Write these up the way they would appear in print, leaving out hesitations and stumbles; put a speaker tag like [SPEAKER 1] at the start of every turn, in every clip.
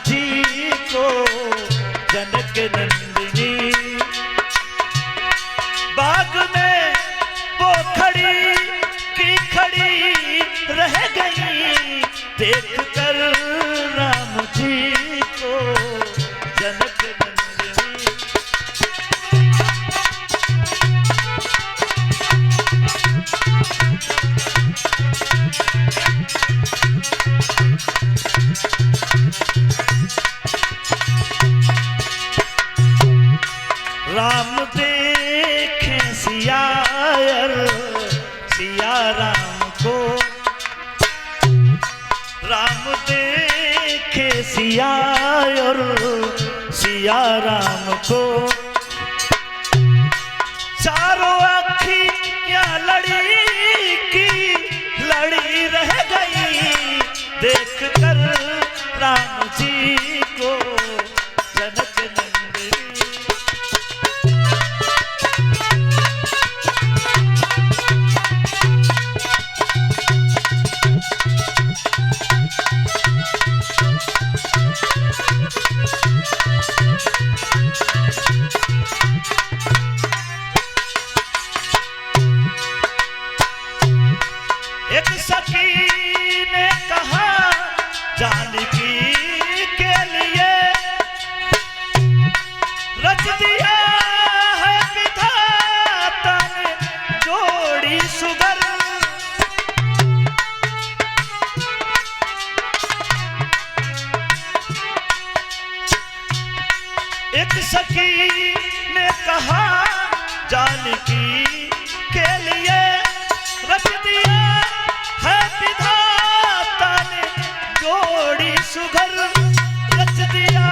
[SPEAKER 1] जी को जनक नंदिनी। बाग में वो खड़ी की खड़ी रह गई, देख कर राम जी को जनक नंदिनी। राम देखे सियार सिया राम को, राम देखे सियार सिया राम को। चारों अखियां लड़ी की लड़ी रह गई, देख कर राम जी को जनक नंदिनी। एक सखी ने कहा जानकी के लिए, रच दिया है विधाता ने जोड़ी सुगर। एक सखी ने कहा जानकी के लिए, रच दिया है विधाता ने जोड़ी सुगर। रच दिया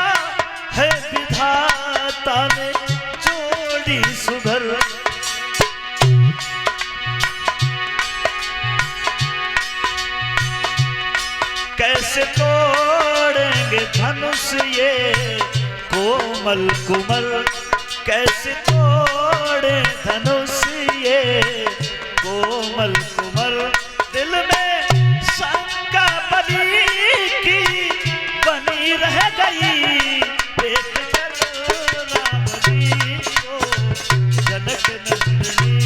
[SPEAKER 1] है विधाता ने जोड़ी सुगर। कैसे तोड़ेंगे धनुष ये कोमल कुमल, कैसे तोड़े धनुष ये कोमल कुमल। दिल में शंका बनी की बनी रह गई, देख कर राम जी को जनक नंदिनी।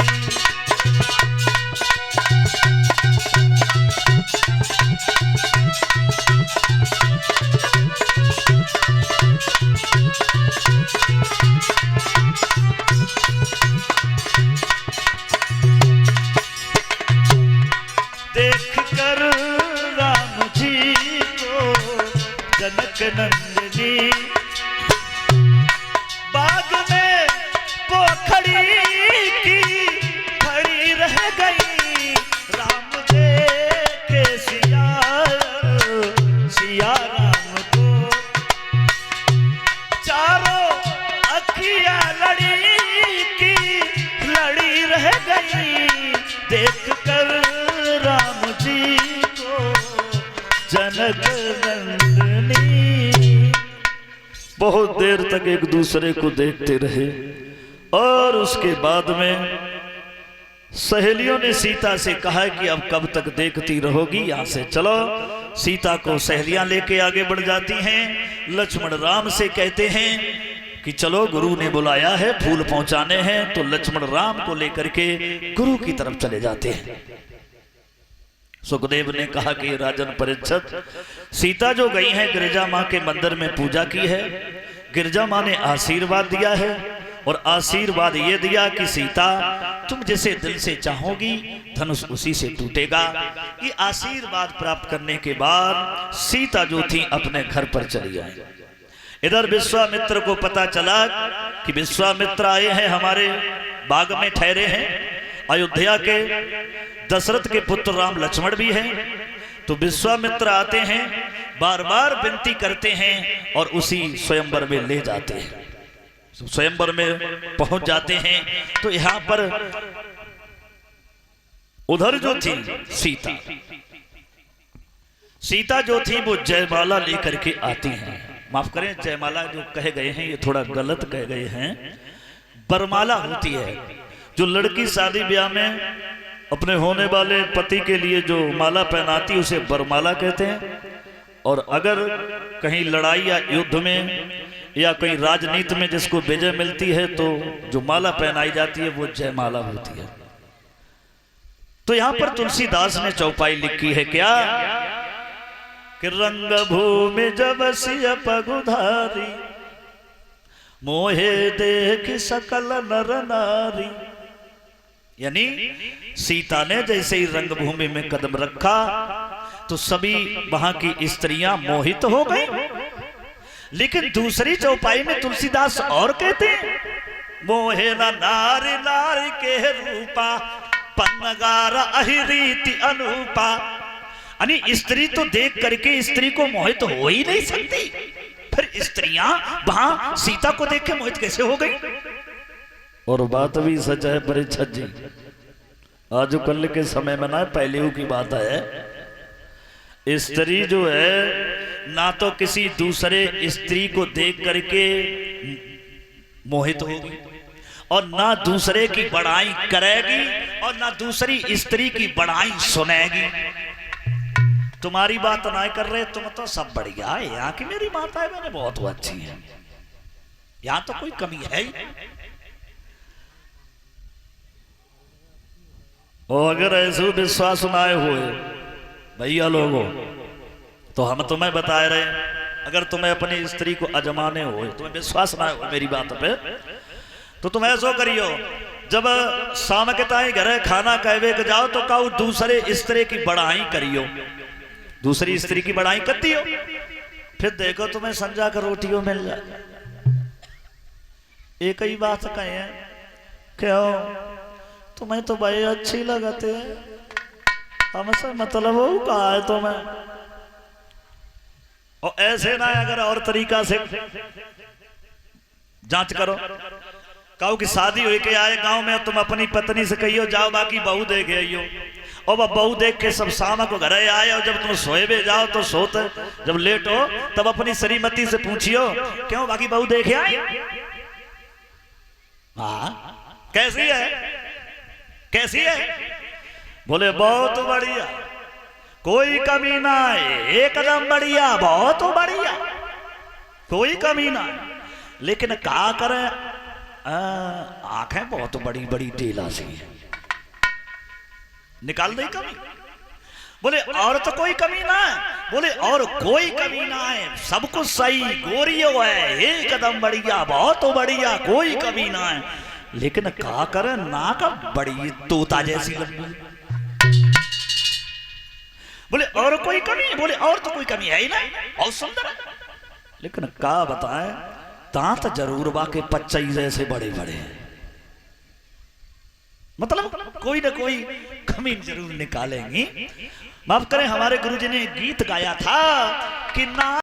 [SPEAKER 1] देख कर राम जी को जनक नंदिनी। बाग में वो खड़ी की खड़ी रह गई, राम देखे सिया सिया राम को। चारों अखियां लड़ी की लड़ी रह गई, देख कर राम जी को जनक नंदिनी। बहुत देर तक एक दूसरे को देखते रहे और उसके बाद में सहेलियों ने सीता से कहा कि अब कब तक देखती रहोगी, यहां से चलो। सीता को सहेलियां लेके आगे बढ़ जाती हैं। लक्ष्मण राम से कहते हैं कि चलो गुरु ने बुलाया है, फूल पहुंचाने हैं। तो लक्ष्मण राम को लेकर के गुरु की तरफ चले जाते हैं। सुखदेव ने कहा कि राजन परीक्षित, सीता जो गई हैं गिरजा माँ के मंदिर में पूजा की है, गिरजा माँ ने आशीर्वाद दिया है और आशीर्वाद ये दिया कि सीता तुम जिसे दिल से चाहोगी धनुष उसी से टूटेगा। ये आशीर्वाद प्राप्त करने के बाद सीता जो थी अपने घर पर चली आई। इधर विश्वामित्र को पता चला कि विश्वामित्र आए हैं, हमारे बाग में ठहरे हैं। अयोध्या के दशरथ के पुत्र राम लक्ष्मण भी हैं। तो विश्वामित्र आते हैं, बार बार विनती करते हैं और उसी स्वयंवर में ले जाते हैं। स्वयंवर में पहुंच जाते हैं तो यहां पर उधर जो थी सीता जो थी वो जयमाला लेकर के आती हैं। माफ करें, जयमाला जो कहे गए हैं ये थोड़ा गलत कहे गए हैं। बरमाला होती है जो लड़की शादी ब्याह में अपने होने वाले पति के लिए जो माला पहनाती उसे बरमाला कहते हैं। और अगर कहीं लड़ाई या युद्ध में या कहीं राजनीति में जिसको विजय मिलती है तो जो माला पहनाई जाती है वो जयमाला होती है। तो यहां पर तुलसीदास ने चौपाई लिखी है क्या कि रंग भूमि जब सिय पगुधारी मोहे देख सकल नर नारी। यानी सीता ने जैसे ही रंगभूमि में कदम रखा तो सभी वहां की स्त्रियां मोहित हो गई। लेकिन दूसरी चौपाई में तुलसीदास और कहते हैं मोहे न नारी नारी के रूपा पन्नगार अहिरीति अनूपा। यानी स्त्री तो देख करके स्त्री को मोहित हो ही नहीं सकती, फिर स्त्रियां वहां सीता को देख के मोहित कैसे हो गई। और बात भी सच है परीक्षित जी, आज कल के समय में ना पहले की बात है, स्त्री जो है ना तो किसी दूसरे स्त्री को देख करके मोहित होगी और ना दूसरे की बड़ाई करेगी और ना दूसरी स्त्री की बड़ाई सुनेगी। तुम्हारी बात ना कर रहे, तुम तो सब बढ़िया है, यहाँ की मेरी माताएं मैंने बहुत अच्छी है, यहाँ तो कोई कमी है ही। और अगर ऐसे विश्वास ना हुए भैया लोगों तो हम तुम्हें बता रहे हैं, अगर तुम्हें अपनी स्त्री को अजमाने हो, तुम्हें विश्वास ना हो मेरी बात पे, तो तुम ऐसा करियो जब शाम के ताई घरे खाना कहवे के जाओ तो कहो दूसरे स्त्री की बड़ाई करियो, दूसरी स्त्री की बड़ाई कर दियो, फिर देखो तुम्हें संजा कर रोटियों मिल जाए। एक ही बात कहे क्यों तुम्हें तो भाई अच्छी लगते है, हमसे मतलब हो कहा है तुम्हें। और ऐसे ना अगर और तरीका से जांच करो, कहो कि शादी हुई के आए गांव में, तुम अपनी पत्नी से कहियो जाओ बाकी बहू देख आइयो, और वह बहू देख के सब शाम को घर आए, और जब तुम सोए भी जाओ तो सोते जब लेट हो तब अपनी श्रीमती से पूछियो क्यों बाकी बहू देखे आए। हाँ कैसी है, कैसी है? बोले बहुत बढ़िया, कोई कमी ना है, एकदम बढ़िया, बहुत बढ़िया, कोई कमी ना है। लेकिन क्या करें, आंखें बहुत बड़ी बड़ी टेला सी है, निकाल दे कमी। बोले और तो कोई कमी ना है, बोले और कोई कमी ना है, सब कुछ सही, गोरियो है, एकदम बढ़िया, बहुत बढ़िया, कोई कमी ना है। लेकिन क्या करे, नाक बड़ी तोता जैसी लंबी। बोले और कोई कमी, बोले और तो कोई कमी है ही ना, और सुंदर है। लेकिन क्या बताएं, दांत जरूर बाके पच्चई जैसे बड़े बड़े हैं, मतलब कोई ना कोई कमी जरूर निकालेंगी। माफ करें, हमारे गुरुजी ने गीत गाया था कि ना